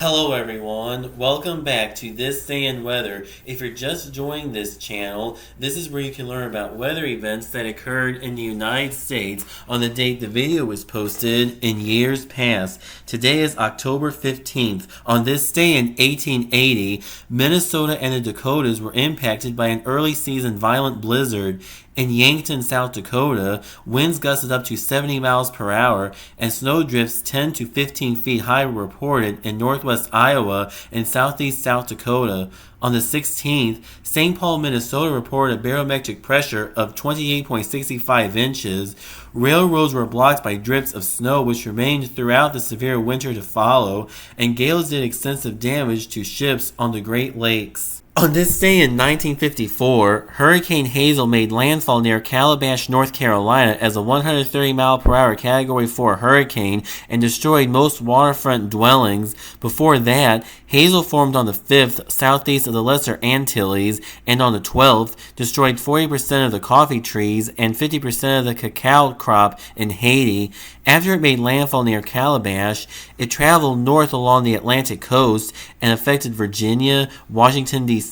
Hello everyone, welcome back to This Day in Weather. If you're just joining this channel, this is where you can learn about weather events that occurred in the United States on the date the video was posted in years past. Today is October 15th. On this day in 1880, Minnesota and the Dakotas were impacted by an early season violent blizzard. In Yankton, South Dakota, winds gusted up to 70 miles per hour and snowdrifts 10 to 15 feet high were reported in northwest Iowa and southeast South Dakota. On the 16th, St. Paul, Minnesota reported a barometric pressure of 28.65 inches. Railroads were blocked by drifts of snow which remained throughout the severe winter to follow, and gales did extensive damage to ships on the Great Lakes. On this day in 1954, Hurricane Hazel made landfall near Calabash, North Carolina as a 130-mile-per-hour Category 4 hurricane and destroyed most waterfront dwellings. Before that, Hazel formed on the 5th southeast of the Lesser Antilles and on the 12th destroyed 40% of the coffee trees and 50% of the cacao crop in Haiti. After it made landfall near Calabash, it traveled north along the Atlantic coast and affected Virginia, Washington, D.C.,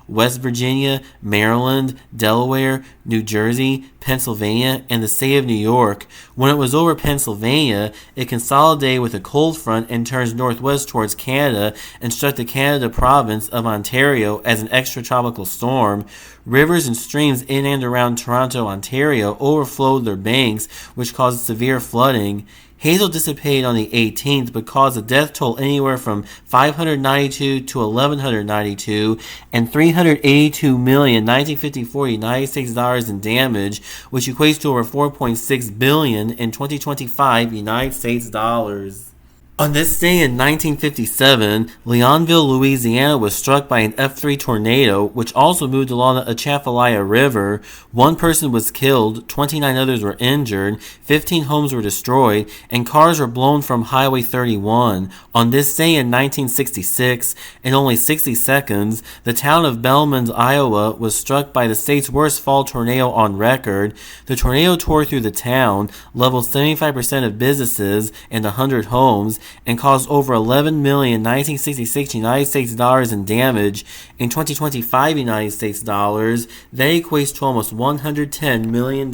West Virginia, Maryland, Delaware, New Jersey, Pennsylvania, and the state of New York. When it was over Pennsylvania, it consolidated with a cold front and turns northwest towards Canada and struck the Canada province of Ontario as an extratropical storm. Rivers and streams in and around Toronto, Ontario overflowed their banks, which caused severe flooding. Hazel dissipated on the 18th, but caused a death toll anywhere from 592 to 1,192 and $382,1954 United States dollars in damage, which equates to over 4.6 billion in 2025 United States dollars. On this day in 1957, Leonville, Louisiana was struck by an F3 tornado, which also moved along the Atchafalaya River. One person was killed, 29 others were injured, 15 homes were destroyed, and cars were blown from Highway 31. On this day in 1966, in only 60 seconds, the town of Belmond, Iowa, was struck by the state's worst fall tornado on record. The tornado tore through the town, leveled 75% of businesses and 100 homes, and caused over 11,1966 United States dollars in damage. In 2025 United States dollars, that equates to almost $110 million.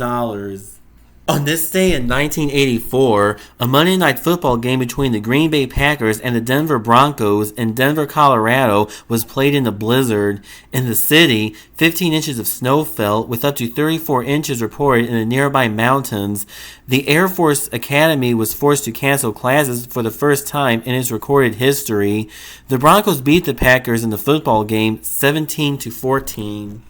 On this day in 1984, a Monday Night Football game between the Green Bay Packers and the Denver Broncos in Denver, Colorado was played in a blizzard. In the city, 15 inches of snow fell, with up to 34 inches reported in the nearby mountains. The Air Force Academy was forced to cancel classes for the first time in its recorded history. The Broncos beat the Packers in the football game 17-14.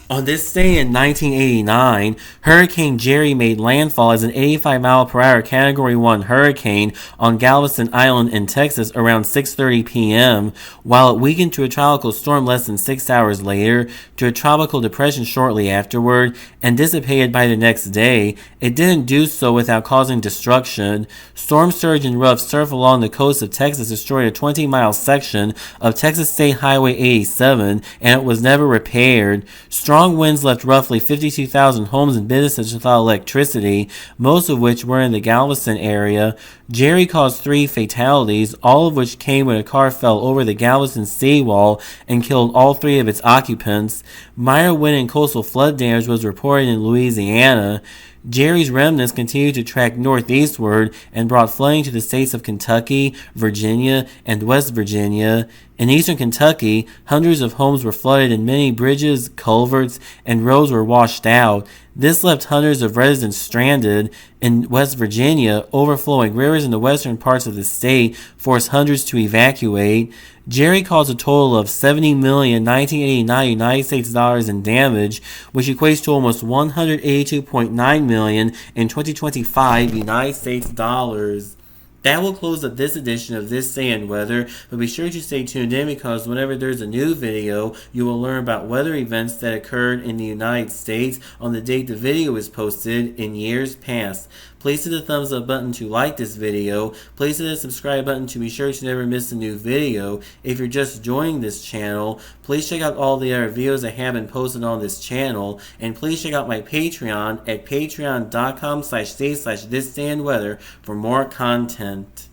On this day in 1989, Hurricane Jerry made landfall as an 85-mile-per-hour Category 1 hurricane on Galveston Island in Texas around 6:30 p.m., while it weakened to a tropical storm less than 6 hours later, to a tropical depression shortly afterward, and dissipated by the next day. It didn't do so without causing destruction. Storm surge and rough surf along the coast of Texas destroyed a 20-mile section of Texas State Highway 87, and it was never repaired. Strong winds left roughly 52,000 homes and businesses without electricity, most of which were in the Galveston area. Jerry caused 3 fatalities, all of which came when a car fell over the Galveston seawall and killed all 3 of its occupants. Minor wind and coastal flood damage was reported in Louisiana. Jerry's remnants continued to track northeastward and brought flooding to the states of Kentucky, Virginia, and West Virginia. In eastern Kentucky, hundreds of homes were flooded and many bridges, culverts, and roads were washed out. This left hundreds of residents stranded. In West Virginia, overflowing rivers in the western parts of the state forced hundreds to evacuate. Jerry caused a total of $70,1989 United States dollars in damage, which equates to almost $182.9 million in 2025 United States dollars. That will close up this edition of This Day in Weather, but be sure to stay tuned in because whenever there's a new video, you will learn about weather events that occurred in the United States on the date the video was posted in years past. Please hit the thumbs up button to like this video. Please hit the subscribe button to be sure to never miss a new video. If you're just joining this channel, please check out all the other videos I have been posted on this channel, and please check out my Patreon at patreon.com/day/thisdayinweather for more content.